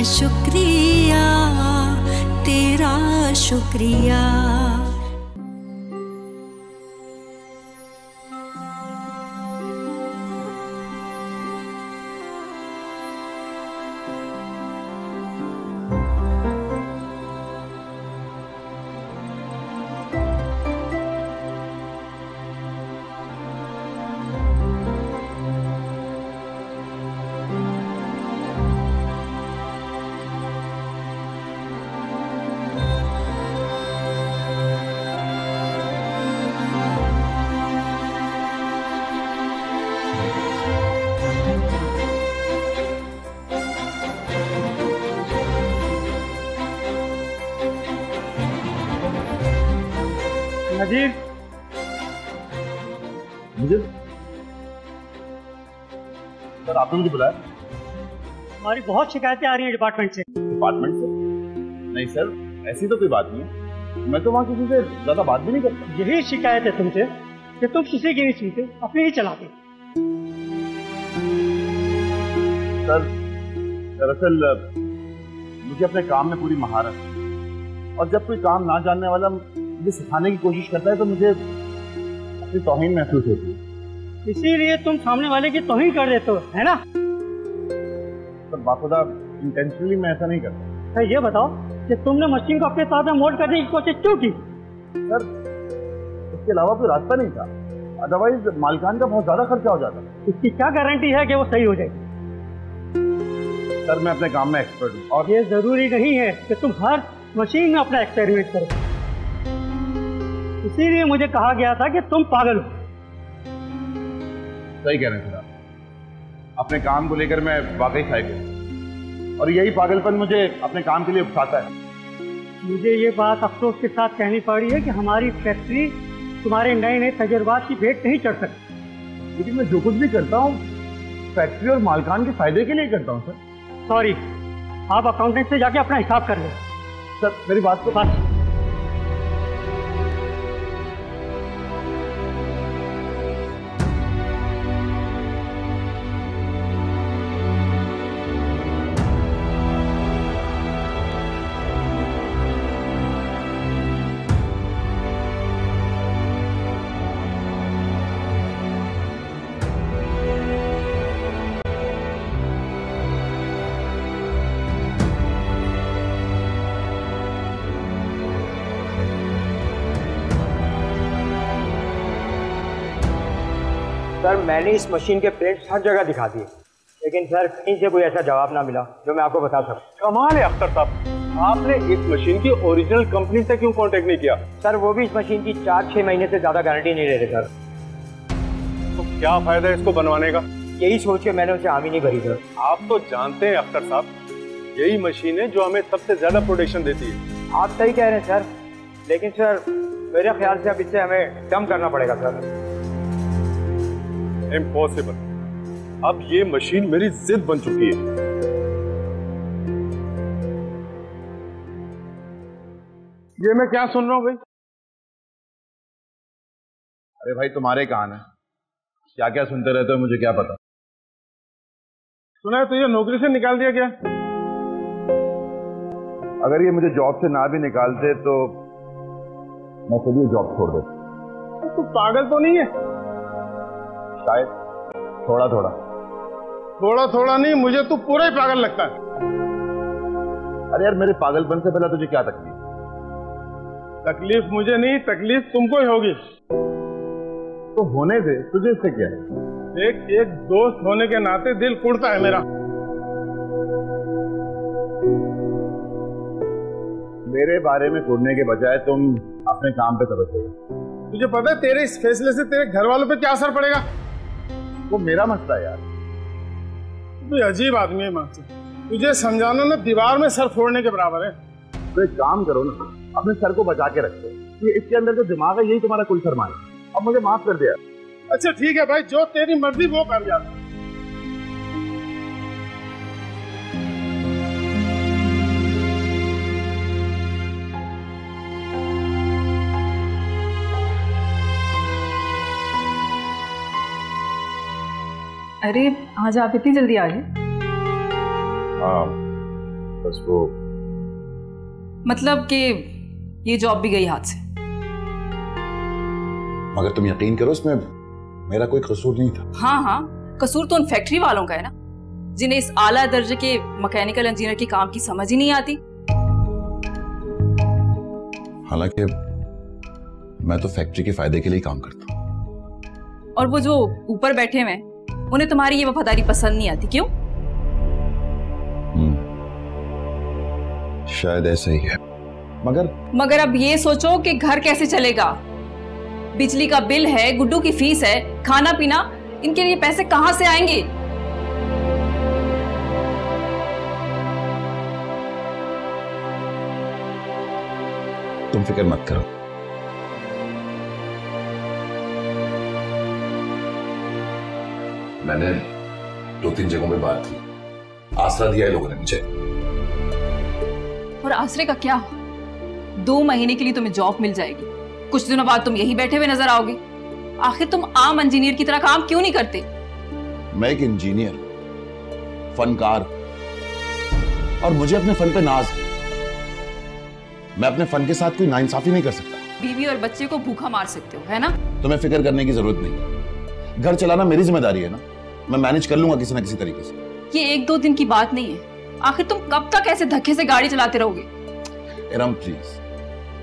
शुक्रिया, तेरा शुक्रिया। नजीर, मुझे सर आपने मुझे बुलाया? हमारी बहुत शिकायतें आ रही हैं डिपार्टमेंट से। डिपार्टमेंट से? नहीं सर, ऐसी तो कोई बात नहीं है। मैं तो वहाँ किसी से ज्यादा बात भी नहीं करता। यही शिकायत है तुमसे कि तुम किसी की नहीं सुनते, अपनी ही चलाते। सर दरअसल मुझे अपने काम में पूरी महारत है, और जब कोई काम ना जानने वाला मुझे सिखाने की कोशिश करता है तो मुझे अपनी तौहीन महसूस होती है। इसीलिए तुम सामने वाले की तौहीन कर देते हो, है ना? सर बाखुदा इंटेंशनली मैं ऐसा नहीं करता। सर ये बताओ कि तुमने मशीन को अपने साथ में मोल्ड करने की कोशिश क्यों की? सर इसके अलावा कोई रास्ता नहीं था, अदरवाइज मालिकान का बहुत ज्यादा खर्चा हो जाता। इसकी क्या गारंटी है कि वो सही हो जाएगी? सर मैं अपने काम में एक्सपर्ट हूँ, और ये जरूरी नहीं है कि तुम हर मशीन में अपना एक्सपेरिमेंट करो। इसीलिए मुझे कहा गया था कि तुम पागल हो। सही कह रहे हैं सर आप। अपने काम को लेकर मैं वाकई खाएगा, और यही पागलपन मुझे अपने काम के लिए उकसाता है। मुझे ये बात अफसोस के साथ कहनी पड़ी है कि हमारी फैक्ट्री तुम्हारे नए नए तजुर्बात की भेंट नहीं चढ़ सकती। लेकिन मैं जो कुछ भी करता हूँ फैक्ट्री और मालिकान के फायदे के लिए करता हूँ सर। सॉरी, आप अकाउंटेंट से जाके अपना हिसाब कर लें। सर मेरी बात को बस। सर मैंने इस मशीन के प्रिंट्स हर जगह दिखा दिए, लेकिन सर कहीं से कोई ऐसा जवाब ना मिला जो मैं आपको बता सकूं। कमाल है अख्तर साहब, आपने इस मशीन की ओरिजिनल कंपनी से क्यों कांटेक्ट नहीं किया? सर वो भी इस मशीन की 4-6 महीने से ज्यादा गारंटी नहीं ले रहे सर। तो क्या फायदा है इसको बनवाने का? यही सोच के मैंने उसे हामी नहीं भरी सर। आप तो जानते हैं अख्तर साहब, यही मशीन है जो हमें सबसे ज्यादा प्रोटेक्शन देती है। आप सही कह रहे हैं सर, लेकिन सर मेरे ख्याल से अब इससे हमें कम करना पड़ेगा सर। इम्पॉसिबल, अब ये मशीन मेरी जिद बन चुकी है। ये मैं क्या सुन रहा हूँ भाई? अरे भाई तुम्हारे कान है, क्या क्या सुनते रहते हो, मुझे क्या पता। सुना है तो ये नौकरी से निकाल दिया गया? अगर ये मुझे जॉब से ना भी निकालते तो मैं खुद ही जॉब छोड़ देता। तू पागल तो नहीं है? शायद थोड़ा थोड़ा। थोड़ा थोड़ा नहीं, मुझे तू पूरा ही पागल लगता है। अरे यार मेरे पागलपन से पहले तुझे क्या तकलीफ? तकलीफ मुझे नहीं, तकलीफ तुमको ही होगी। तो होने दे, तुझे इससे क्या है? एक दोस्त होने के नाते दिल कुड़ता है मेरा। मेरे बारे में कुड़ने के बजाय तुम अपने काम पे तवज्जो दो। तुझे पता है तेरे इस फैसले से तेरे घर वालों पे क्या असर पड़ेगा? वो मेरा मसला है यार। तू अजीब आदमी है मानसी, तुझे समझाना ना दीवार में सर फोड़ने के बराबर है। तो एक काम करो ना, अपने सर को बचा के रखो। ये इसके अंदर जो दिमाग है यही तुम्हारा कुल सरमाया है। अब मुझे माफ कर दिया। अच्छा ठीक है भाई, जो तेरी मर्जी वो कर जा। अरे आज आप इतनी जल्दी आ गए? हाँ बस वो मतलब कि ये जॉब भी गई हाथ से। मगर तुम यकीन करो इसमें मेरा कोई कसूर नहीं था। हाँ हाँ, कसूर तो उन फैक्ट्री वालों का है ना, जिन्हें इस आला दर्जे के मैकेनिकल इंजीनियर के काम की समझ ही नहीं आती। हालांकि मैं तो फैक्ट्री के फायदे के लिए काम करता हूँ। और वो जो ऊपर बैठे हुए उन्हें तुम्हारी ये वफादारी पसंद नहीं आती, क्यों? शायद ऐसा ही है। मगर अब ये सोचो कि घर कैसे चलेगा। बिजली का बिल है, गुड्डू की फीस है, खाना पीना, इनके लिए पैसे कहां से आएंगे? तुम फिक्र मत करो, मैंने 2-3 जगहों पे बात की, आसरा दिया है लोगों ने मुझे। और आसरे का क्या? 2 महीने के लिए तुम्हें जॉब मिल जाएगी, कुछ दिनों बाद तुम यही बैठे हुए नजर आओगे। आखिर तुम आम इंजीनियर की तरह काम क्यों नहीं करते? मैं एक इंजीनियर, फनकार, और मुझे अपने फन पे नाज है। मैं अपने फन के साथ कोई नाइंसाफी नहीं कर सकता। बीवी और बच्चे को भूखा मार सकते हो, है ना? तुम्हें फिक्र करने की जरूरत नहीं, घर चलाना मेरी जिम्मेदारी है ना, मैं मैनेज कर लूंगा किसी ना किसी तरीके से। ये 1-2 दिन की बात नहीं है। आखिर तुम कब तक ऐसे धक्के से गाड़ी चलाते रहोगे? इरम प्लीज,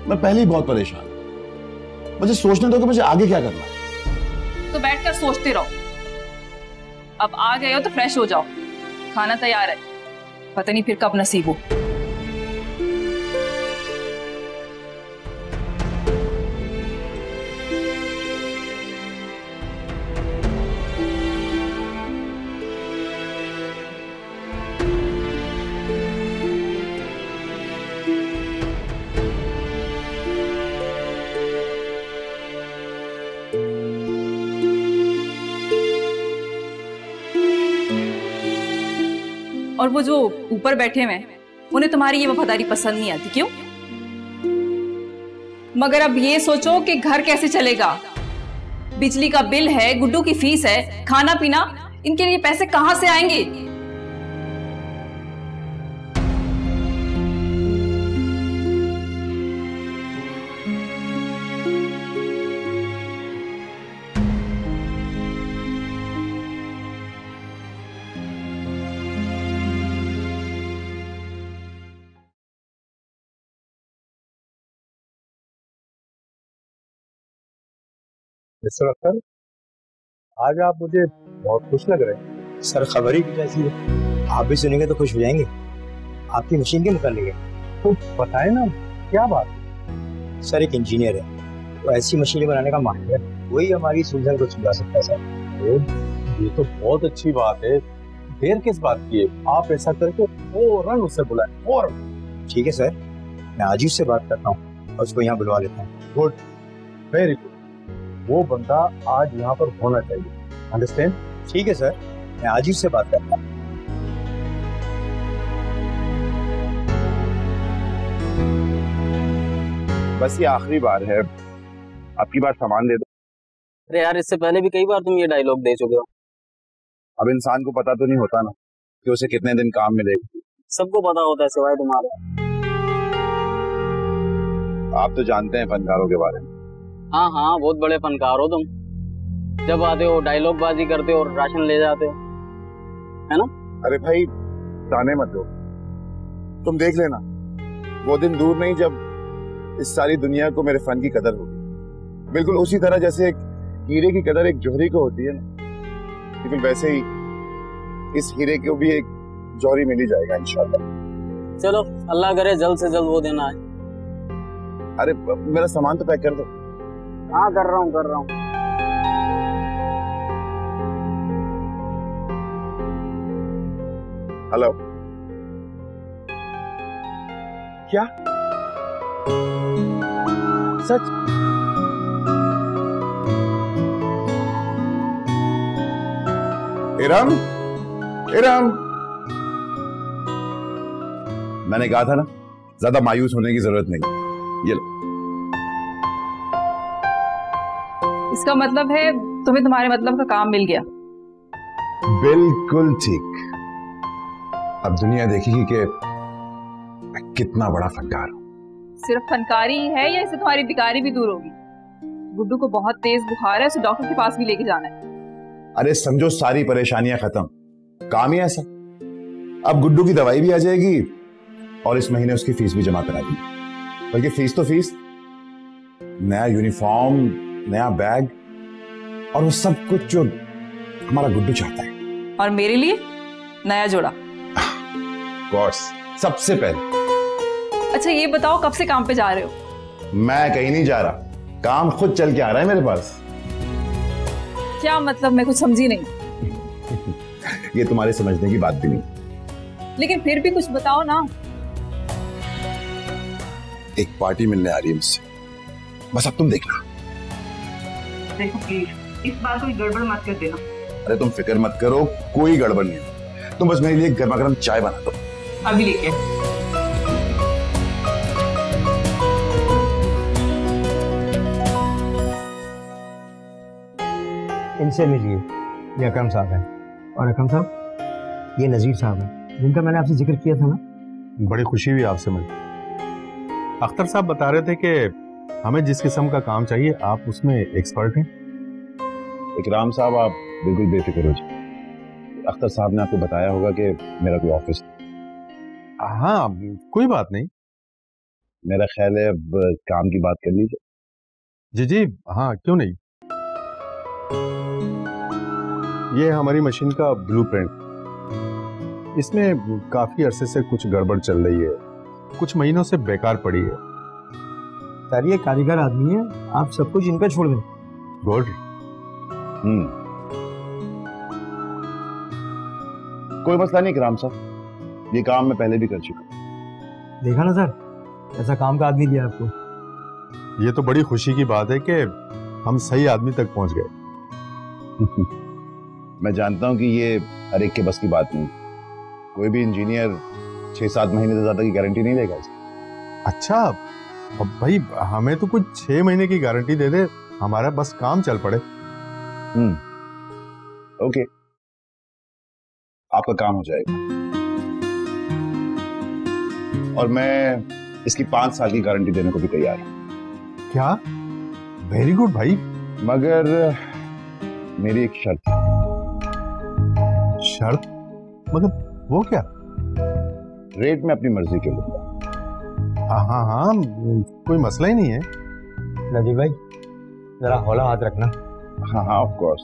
मैं पहले ही बहुत परेशान हूं, मुझे सोचने दो कि मुझे आगे क्या करना है। तो बैठकर सोचते रहो। अब आ गए हो तो फ्रेश हो जाओ, खाना तैयार है, पता नहीं फिर कब नसीब हो। और वो जो ऊपर बैठे हुए उन्हें तुम्हारी ये वफादारी पसंद नहीं आती, क्यों? मगर अब ये सोचो कि घर कैसे चलेगा। बिजली का बिल है, गुड्डू की फीस है, खाना पीना, इनके लिए पैसे कहां से आएंगे? मिस्टर अख्तर, आज आप मुझे बहुत खुश लग रहे हैं। सर खबर ही कुछ ऐसी है, आप भी सुनेंगे तो खुश हो जाएंगे। आपकी मशीन के मुतालिक है। तो बताए ना, क्या बात? सर एक इंजीनियर है, वो ऐसी मशीनें बनाने का माहिर है, वही हमारी सुलझन को सुलझा सकता है सर। ये तो बहुत अच्छी बात है, देर किस बात की है? आप ऐसा करके फौरन उससे बुलाएं, फौरन। ठीक है सर, मैं आज ही उससे बात करता हूँ और उसको यहाँ बुलवा लेता हूँ। Good, very good. वो बंदा आज यहाँ पर होना चाहिए, अंडरस्टैंड? ठीक है सर, मैं आज ही उससे बात करता हूँ। बस ये आखिरी बार है, आपकी बात सामान दे दो। अरे यार, इससे पहले भी कई बार तुम ये डायलॉग दे चुके हो। अब इंसान को पता तो नहीं होता ना कि उसे कितने दिन काम मिलेगा। सबको पता होता है सिवाय तुम्हारे। आप तो जानते हैं फनकारों के बारे में। हाँ हाँ, बहुत बड़े फनकार हो तुम। जब आते हो डायलॉग बाजी करते हो और राशन ले जाते हो, है ना? अरे भाई, ताने मत दो, तुम देख लेना, वो दिन दूर नहीं जब इस सारी दुनिया को मेरे फन की कदर होगी। बिल्कुल उसी तरह जैसे एक हीरे की कदर एक जौहरी को होती है ना, बिल्कुल वैसे ही इस हीरे को भी एक जौहरी मिल ही जाएगा इंशाल्लाह। चलो, अल्लाह करे जल्द से जल्द वो दिन आए। अरे मेरा सामान तो पैक कर दो। हाँ, कर रहा हूँ। हेलो, क्या सच? इरम, इरम, मैंने कहा था ना, ज्यादा मायूस होने की जरूरत नहीं। ये लो। इसका मतलब है तुम्हें तुम्हारे मतलब का काम मिल गया। बिल्कुल ठीक। अब दुनिया देखेगी कि कितना बड़ा फनकार हूँ। सिर्फ फनकारी ही है या इससे तुम्हारी बेकारी भी दूर होगी? गुड्डू को बहुत तेज बुखार है, उसे डॉक्टर के पास भी लेके जाना है। अरे समझो सारी परेशानियां खत्म, काम ही ऐसा। अब गुड्डू की दवाई भी आ जाएगी और इस महीने उसकी फीस भी जमा करा दी। बल्कि फीस तो फीस, नया यूनिफॉर्म, नया बैग और वो सब कुछ जो हमारा गुड्डू चाहता है। और मेरे लिए नया जोड़ा। कोर्स, सबसे पहले। अच्छा ये बताओ, कब से काम पे जा रहे हो? मैं कहीं नहीं जा रहा, काम खुद चल के आ रहा है मेरे पास। क्या मतलब? मैं कुछ समझी नहीं। ये तुम्हारे समझने की बात भी नहीं। लेकिन फिर भी कुछ बताओ ना। एक पार्टी मिलने आ रही है मुझसे, बस अब तुम देखना। देखो प्लीज, इस बार कोई गड़बड़ मत कर देना। अरे तुम फिक्र मत करो, कोई गड़बड़ नहीं है। तुम बस मेरे लिए गर्मा गर्म चाय बना दो। अभी लेके। इनसे मिलिए, ये अकरम साहब है। और अकरम साहब, ये नजीर साहब है जिनका मैंने आपसे जिक्र किया था ना। बड़ी खुशी हुई आपसे मिल। अख्तर साहब बता रहे थे कि हमें जिस किस्म का काम चाहिए आप उसमें एक्सपर्ट हैं। इकराम साहब, आप बिल्कुल बेफिक्र हो जाए। अख्तर साहब ने आपको बताया होगा कि मेरा कोई ऑफिस। हाँ, कोई बात नहीं। मेरा ख्याल है अब काम की बात कर लीजिए। जी जी, हाँ क्यों नहीं। ये हमारी मशीन का ब्लूप्रिंट। इसमें काफी अरसे से कुछ गड़बड़ चल रही है, कुछ महीनों से बेकार पड़ी है। सर ये कारीगर आदमी है, आप सब कुछ इन पे छोड़ दें। गुड। कोई मसला नहीं इकराम साहब, ये काम मैं पहले भी कर चुका। देखा ना सर, ऐसा काम का आदमी दिया आपको। ये तो बड़ी खुशी की बात है कि हम सही आदमी तक पहुंच गए। मैं जानता हूं कि ये हर एक के बस की बात नहीं। कोई भी इंजीनियर 6-7 महीने से ज्यादा की गारंटी नहीं देगा। अच्छा, अब भाई हमें तो कुछ 6 महीने की गारंटी दे दे, हमारा बस काम चल पड़े। ओके, आपका काम हो जाएगा और मैं इसकी 5 साल की गारंटी देने को भी तैयार हूं। क्या? वेरी गुड भाई। मगर मेरी एक शर्त है। शर्त? मतलब वो क्या? रेट में अपनी मर्जी के लूंगा। हाँ, कोई मसला ही नहीं है। नजीब भाई जरा हौला हाथ रखना। हाँ ऑफ कोर्स।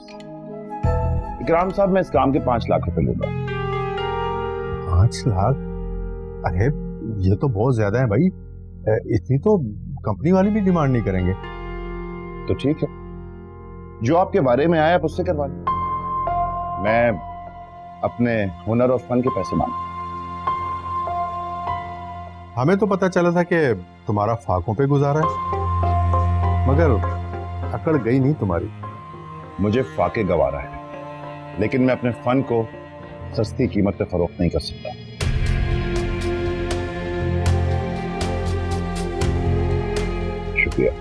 इकराम साहब, मैं इस काम के 5 लाख रुपए लूंगा। 5 लाख? अरे ये तो बहुत ज्यादा है भाई, इतनी तो कंपनी वाले भी डिमांड नहीं करेंगे। तो ठीक है, जो आपके बारे में आया आप उससे करवा लें। मैं अपने हुनर और फन के पैसे मांगू। हमें तो पता चला था कि तुम्हारा फाकों पे गुजारा है, मगर अकड़ गई नहीं तुम्हारी। मुझे फाके गवारा है, लेकिन मैं अपने फन को सस्ती कीमत पे फरोख्त नहीं कर सकता। शुक्रिया।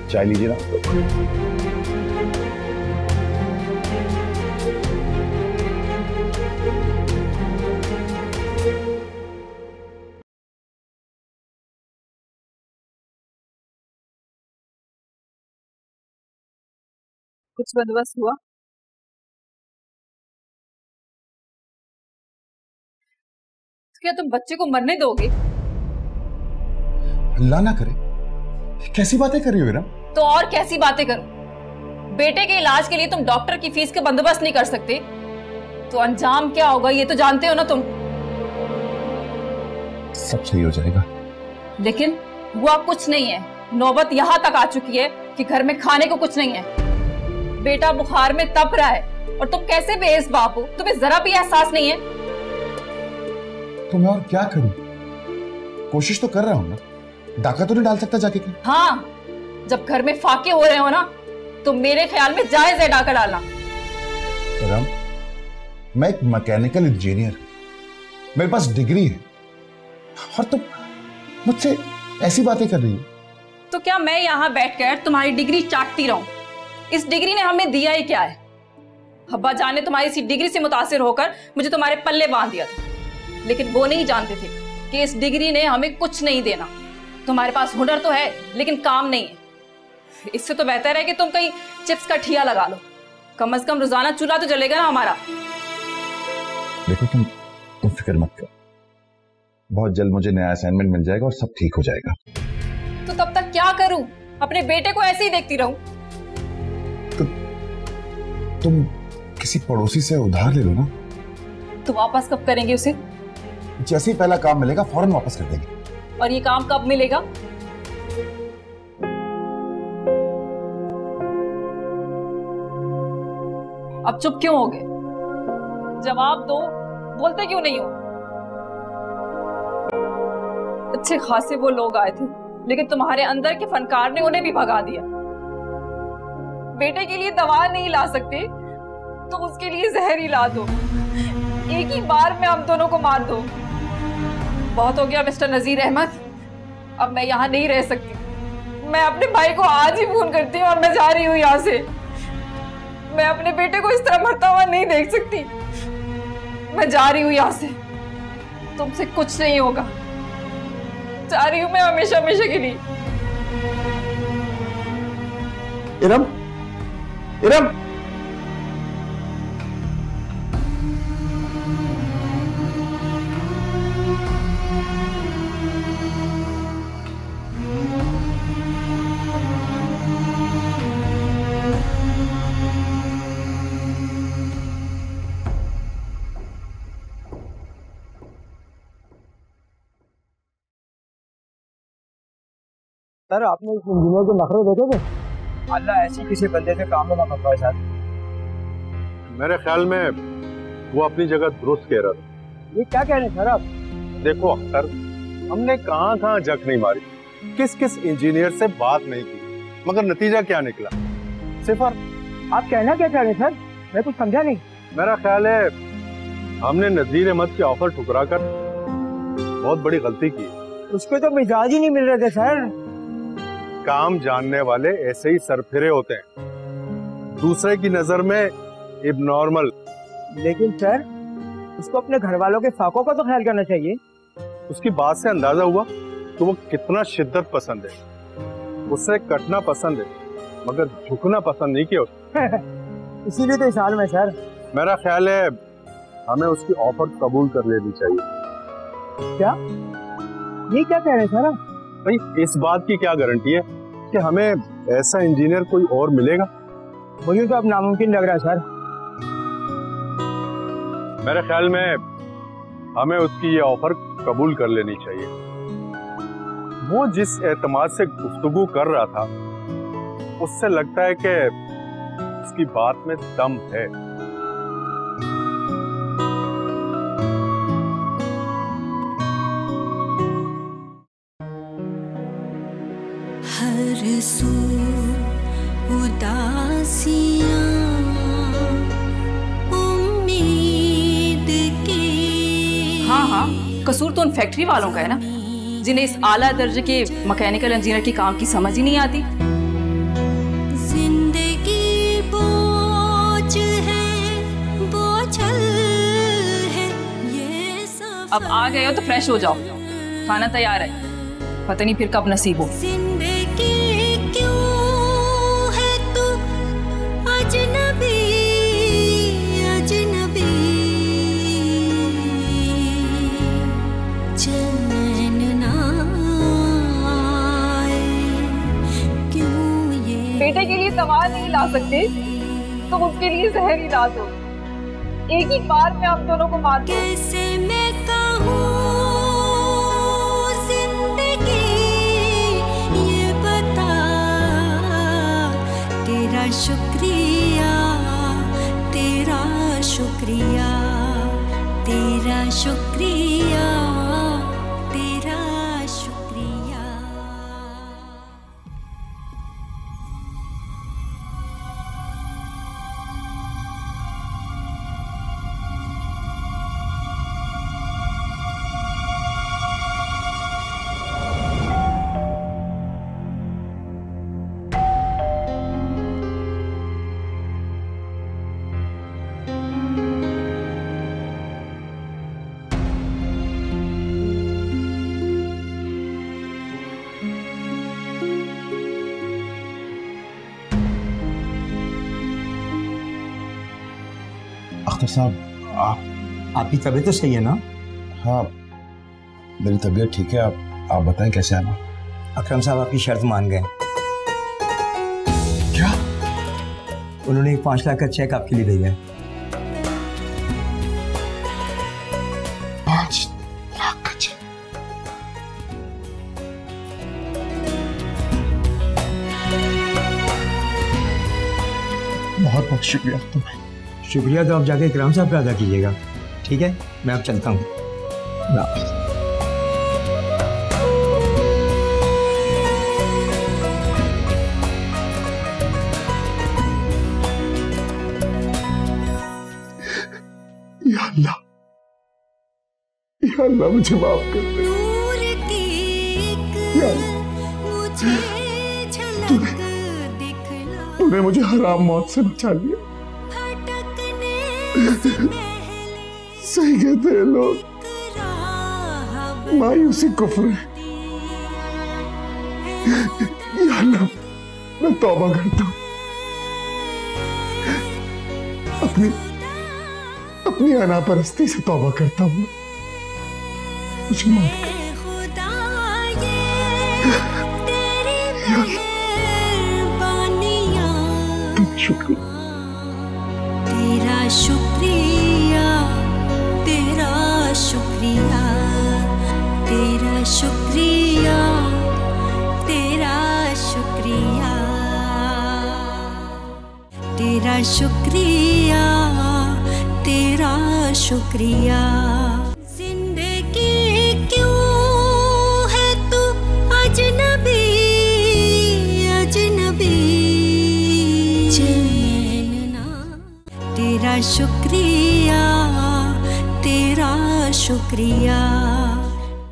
चाय लीजिए ना। कुछ बंदोबस्त हुआ? क्या तुम बच्चे को मरने दोगे? अल्लाह ना करे, कैसी बातें कर रही हो इरम? तो और कैसी बातें करूं? बेटे के इलाज के लिए तुम डॉक्टर की फीस का बंदोबस्त नहीं कर सकते, तो अंजाम क्या होगा ये तो जानते हो ना तुम। सब सही हो जाएगा। लेकिन हुआ कुछ नहीं है। नौबत यहां तक आ चुकी है कि घर में खाने को कुछ नहीं है। बेटा बुखार में तप रहा है और तुम कैसे बेइज्जत बाप हो, तुम्हें जरा भी एहसास नहीं है? तो मैं और क्या करूं? कोशिश तो कर रहा हूं ना, डाका तो नहीं डाल सकता जाके। हाँ, जब घर में फाके हो रहे हो ना, तो मेरे ख्याल में जायज है डाका डालना। इरम, मैं एक मैकेनिकल इंजीनियर हूं, मेरे पास डिग्री है, और तुम मुझसे ऐसी बातें कर रही हो। तो क्या मैं यहाँ बैठकर तुम्हारी डिग्री चाटती रहूं? इस डिग्री ने हमें दिया ही क्या है? अब्बा जान ने तुम्हारी इसी डिग्री से मुतासिर होकर मुझे तुम्हारे पल्ले बांध दिया था, लेकिन वो नहीं जानते थे कि इस डिग्री ने हमें कुछ नहीं देना। तुम्हारे पास हुनर तो है लेकिन काम नहीं है। इससे तो बेहतर है कि तुम कहीं चिप्स का ठिया लगा लो, कम से कम रोजाना चूल्हा तो जलेगा ना हमारा। देखो तुम फिक्र मत करो, बहुत जल्द मुझे नया असाइनमेंट मिल जाएगा और सब ठीक हो जाएगा। तो तब तक क्या करूं? अपने बेटे को ऐसे ही देखती रहूं? तो तुम किसी पड़ोसी से उधार ले लो ना। तो वापस कब करेंगे उसे? जैसे ही पहला काम मिलेगा फौरन वापस कर देंगे। और ये काम कब मिलेगा? अब चुप क्यों हो गए? जवाब दो, बोलते क्यों नहीं हो? अच्छे खासे वो लोग आए थे लेकिन तुम्हारे अंदर के फनकार ने उन्हें भी भगा दिया। बेटे के लिए दवा नहीं ला सकते तो उसके लिए जहर ही ला दो। एक ही बार में हम दोनों को मार दो। बहुत हो गया मिस्टर नजीर अहमद, अब मैं यहाँ नहीं रह सकती। मैं अपने भाई को आज ही फोन करती हूँ और मैं जा रही हूँ यहाँ से। मैं अपने बेटे को इस तरह मरता हुआ नहीं देख सकती। मैं जा रही हूँ यहाँ से, तुमसे कुछ नहीं होगा। जा रही हूँ मैं हमेशा हमेशा के लिए। इरम, इरम, सर आपने इस इंजीनियर के नखरे देखे थे? अल्लाह ऐसी किसी बंदे से काम ना करवाए सर। मेरे ख्याल में वो अपनी जगह दुरुस्त कह रहा था। ये क्या कह रहे हैं सर आप? देखो अख्तर, हमने कहाँ कहाँ जक नहीं मारी, किस किस इंजीनियर से बात नहीं की, मगर नतीजा क्या निकला? सिफर। आप कहना क्या चाह रहे हैं सर? मैं कुछ समझा नहीं। मेरा ख्याल है हमने नजीर अहमद के ऑफर ठुकरा कर बहुत बड़ी गलती की। उसके तो मिजाज ही नहीं मिल रहे थे सर। काम जानने वाले ऐसे ही सरफिरे होते हैं, दूसरे की नजर में इब्नॉर्मल। लेकिन सर उसको अपने घर वालों के फाकों का तो ख्याल करना चाहिए। उसकी बात से अंदाजा हुआ तो वो कितना शिद्दत पसंद है। उससे कटना पसंद है मगर झुकना पसंद नहीं किया। इसीलिए तो इस हाल में सर। मेरा ख्याल है हमें उसकी ऑफर कबूल कर लेनी चाहिए। क्या? ये क्या कह रहे हैं सर? भाई इस बात की क्या गारंटी है कि हमें ऐसा इंजीनियर कोई और मिलेगा? मुझे तो अब नामुमकिन लग रहा है सर। मेरे ख्याल में हमें उसकी ये ऑफर कबूल कर लेनी चाहिए। वो जिस एतमाद से गुफ्तगू कर रहा था उससे लगता है कि उसकी बात में दम है। हर सू उदासियां उम्मीद के। हाँ, कसूर तो उन फैक्ट्री वालों का है ना, जिन्हें इस आला दर्जे के मैकेनिकल इंजीनियर की काम की समझ ही नहीं आती। जिंदगी बोझ है, बोझल है ये सब। अब आ गए हो तो फ्रेश हो जाओ, खाना तैयार है, पता नहीं फिर कब नसीब हो। जिंदगी क्यों है तू अजनबी अजनबी, चैन ना आए क्यों ये। बेटे के लिए दवा नहीं ला सकते तो उसके लिए जहर ही ला दो। एक ही बार में आप दोनों को मार दो। कैसे मैं कहूँ शुक्रिया तेरा शुक्रिया तेरा शुक्रिया तेरा शुक्रिया। डॉक्टर साहब आपकी तबीयत तो सही है ना? हाँ मेरी तबीयत ठीक है। आप बताएं कैसे आना। अकरम साहब आपकी शर्त मान गए। क्या? उन्होंने एक 5 लाख का चेक आपके लिए भेजा है। 5 लाख का चेक? बहुत बहुत शुक्रिया तुम्हें। शुक्रिया तो आप जाके इकराम साहब का अदा कीजिएगा। ठीक है, मैं अब चलता हूँ। या अल्लाह मुझे माफ कर दे। तूने मुझे हराम मौत से बचा लिया। सही कहते हैं लोग, मायूसी कुफ्र है। या अल्लाह मैं तौबा करता हूँ। अपनी अनापरस्ती से तौबा करता हूँ। मुझे माफ कर। शुक्रिया। तेरा शुक्रिया, तेरा शुक्रिया, तेरा शुक्रिया, तेरा शुक्रिया, तेरा शुक्रिया, तेरा शुक्रिया। जिंदगी क्यों है तू अजनबी, अजनबी, चैन ना। तेरा शुक्रिया, तेरा शुक्रिया।